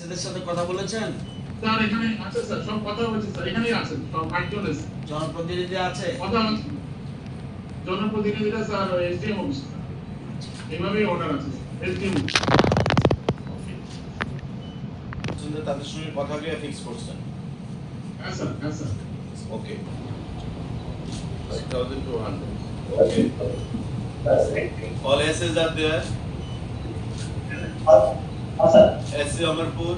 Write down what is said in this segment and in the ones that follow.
এদের সাথে কথা বলেছেন? স্যার এখানে আছে স্যার, সব কথা হয়েছে স্যার, এখানেই আছেন সব একজন আছে। জনপ্রতিনিধি আছে? কথা হচ্ছে জনপ্রতিনিধিরা স্যার এসডিএম অফিস স্যার, এইভাবেই অর্ডার আছে এসডিএম। তাদের সঙ্গে কথা বলে ফিক্স করছেন? হ্যাঁ স্যার, হ্যাঁ sir. Okay, 5200. Okay. All SS are there. SC Amarpur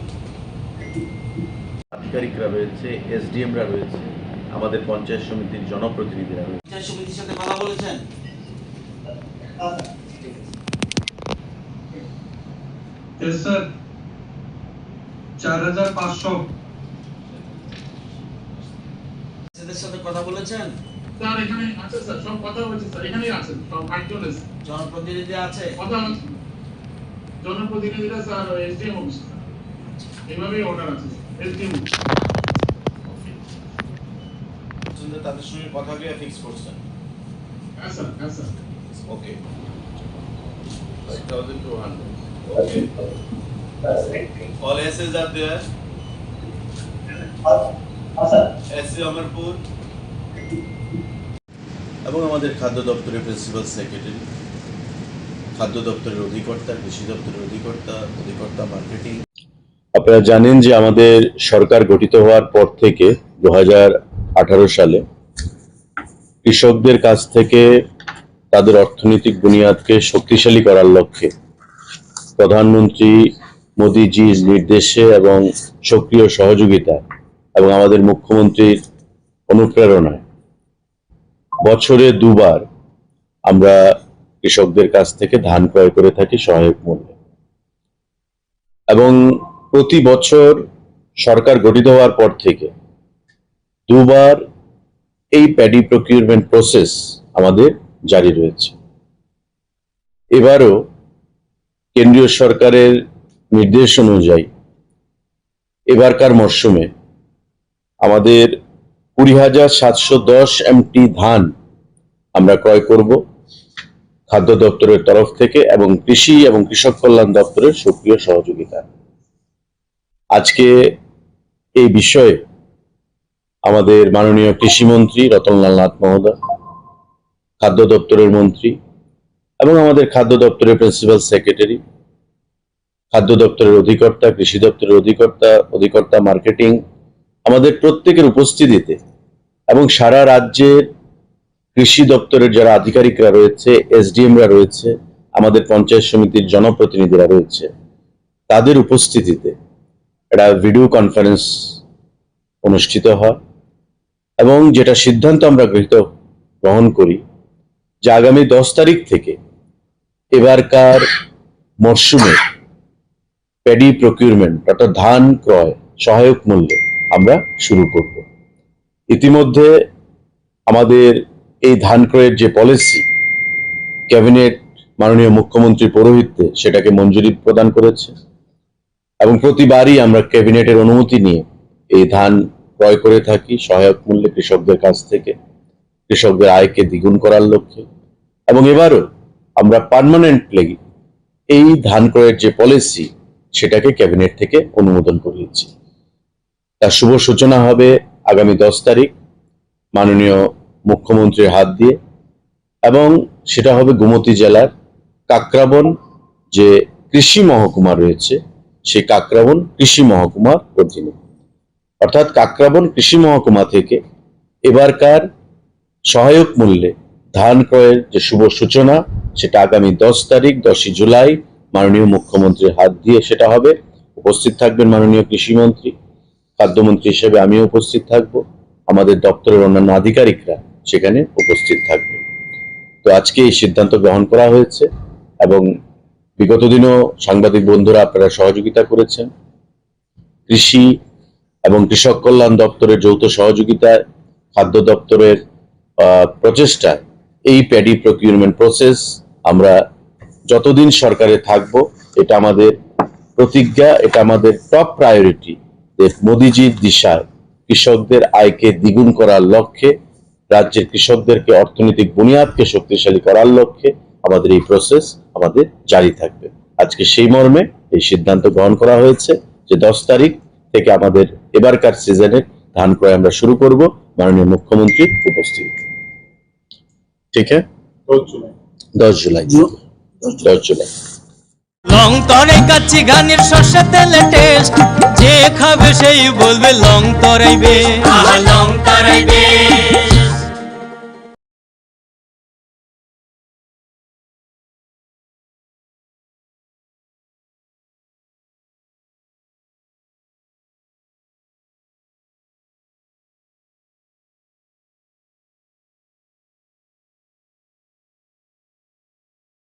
আধিকারিকরা রয়েছে, এসডিএমরা রয়েছে, আমাদের পঞ্চায়েত সমিতির জনপ্রতিনিধিরা রয়েছে। পঞ্চায়েত সমিতির সাথে কথা বলেছেন? স্যার 4500। এদের সাথে কথা বলেছেন? স্যার এখানে আছে স্যার, সব কথা হয়েছে স্যার, এখানেই আছেন সব একজন আছে। জনপ্রতিনিধি আছে? কথা হচ্ছে জনপ্রতিনিধিরা স্যার এসডিএম অফিস স্যার, এইভাবেই অর্ডার আছে এসডিএম। তাদের সঙ্গে কথা বলে ফিক্স করছেন? হ্যাঁ স্যার, হ্যাঁ sir. Okay, 5200. Okay. All SS are there. SC Amarpur এবং আমাদের খাদ্য দপ্তরের প্রিন্সিপাল সেক্রেটারি, খাদ্য দপ্তরের অধিকর্তা, কৃষি দপ্তরের অধিকর্তা মার্কেটিং। আপনারা জানেন যে আমাদের সরকার গঠিত হওয়ার পর থেকে 2018 সালে কৃষকদের কাছ থেকে তাদের অর্থনৈতিক বুনিয়াদকে শক্তিশালী করার লক্ষ্যে প্রধানমন্ত্রী মোদিজির নির্দেশে এবং সক্রিয় সহযোগিতা এবং আমাদের মুখ্যমন্ত্রীর অনুপ্রেরণায় বছরে দুবার আমরা কৃষকদের কাছ থেকে ধান ক্রয় করে থাকি সহায়ক মূল্যে। এবং প্রতি বছর সরকার গঠিত হওয়ার পর থেকে দুবার এই প্যাডি প্রকিউরমেন্ট প্রসেস আমাদের জারি রয়েছে। এবারও কেন্দ্রীয় সরকারের নির্দেশ অনুযায়ী এবারকার মরশুমে আমাদের 20,710 MT ধান আমরা ক্রয় করব খাদ্য দপ্তরের তরফ থেকে এবং কৃষি এবং কৃষক কল্যাণ দপ্তরের সক্রিয় সহযোগিতা। আজকে এই বিষয়ে আমাদের মাননীয় কৃষিমন্ত্রী রতনলাল নাথ মহোদয়, খাদ্য দপ্তরের মন্ত্রী এবং আমাদের খাদ্য দপ্তরের প্রিন্সিপাল সেক্রেটারি, খাদ্য দপ্তরের অধিকর্তা, কৃষি দপ্তরের অধিকর্তা মার্কেটিং, আমাদের প্রত্যেকের উপস্থিতিতে এবং সারা রাজ্যের কৃষি দপ্তরের যারা আধিকারিকরা রয়েছে, এসডিএমরা রয়েছে, আমাদের পঞ্চায়েত সমিতির জনপ্রতিনিধিরা রয়েছে, তাদের উপস্থিতিতে একটা ভিডিও কনফারেন্স অনুষ্ঠিত হয় এবং যেটা সিদ্ধান্ত আমরা গ্রহণ করি যে আগামী 10 তারিখ থেকে এবারকার মরশুমে প্যাডি প্রকিউরমেন্ট অর্থাৎ ধান ক্রয় সহায়ক মূল্যে আমরা শুরু করব। ইতিমধ্যে আমাদের এই ধান ক্রয়ের যে পলিসি ক্যাবিনেট মাননীয় মুখ্যমন্ত্রীর পৌরোহিত্যে সেটাকে মঞ্জুরি প্রদান করেছে এবং প্রতিবারই আমরা ক্যাবিনেটের অনুমতি নিয়ে এই ধান ক্রয় করে থাকি সহায়ক মূল্যে কৃষকদের কাছ থেকে, কৃষকদের আয়কে দ্বিগুণ করার লক্ষ্যে। এবং এবারও আমরা পার্মানেন্টলি এই ধান ক্রয়ের যে পলিসি সেটাকে ক্যাবিনেট থেকে অনুমোদন করিয়েছি। তার শুভ সূচনা হবে আগামী 10 তারিখ মাননীয় মুখ্যমন্ত্রীর হাত দিয়ে এবং সেটা হবে গোমতী জেলার কাকরাবন যে কৃষি মহকুমা রয়েছে সেই কাকরাবন কৃষি মহকুমার অধীনে। অর্থাৎ কাকরাবন কৃষি মহকুমা থেকে এবারকার সহায়ক মূল্যে ধান ক্রয়ের যে শুভ সূচনা সেটা আগামী 10 তারিখ 10ই জুলাই মাননীয় মুখ্যমন্ত্রীর হাত দিয়ে সেটা হবে। উপস্থিত থাকবেন মাননীয় কৃষিমন্ত্রী, খাদ্যমন্ত্রী হিসেবে আমিও উপস্থিত থাকব, আমাদের দপ্তরের অন্যান্য আধিকারিকরা সেখানে উপস্থিত থাকবে। তো আজকে এই সিদ্ধান্ত গ্রহণ করা হয়েছে এবং বিগত দিনও সাংবাদিক বন্ধুরা আপনারা সহযোগিতা করেছেন। কৃষি এবং কৃষক কল্যাণ দপ্তরের যৌথ সহযোগিতায়, খাদ্য দপ্তরের প্রচেষ্টায় এই প্যাডি প্রকিউরমেন্ট প্রসেস আমরা যতদিন সরকারে থাকব এটা আমাদের প্রতিজ্ঞা, এটা আমাদের টপ প্রায়োরিটি। মোদিজির দিশায় কৃষকদের আয়কে দ্বিগুণ করার লক্ষ্যে, রাজ্যের কৃষকদেরকে অর্থনৈতিক বুনিয়াদকে শক্তিশালী করার লক্ষ্যে আমাদের এই প্রসেস আমাদের জারি থাকবে। আজকে সেই মর্মে এই সিদ্ধান্ত গ্রহণ করা হয়েছে যে 10 তারিখ থেকে আমাদের এবারকার সিজনের ধান ক্রয় আমরা শুরু করব মাননীয় মুখ্যমন্ত্রীর উপস্থিত। ঠিক আছে, 10 জুলাই। লং তরাই কাচ্চি ঘানির সর্ষে তেলে টেস্ট, যে খাবে সেই বলবে লং তরাইবে, লং তরাইবে।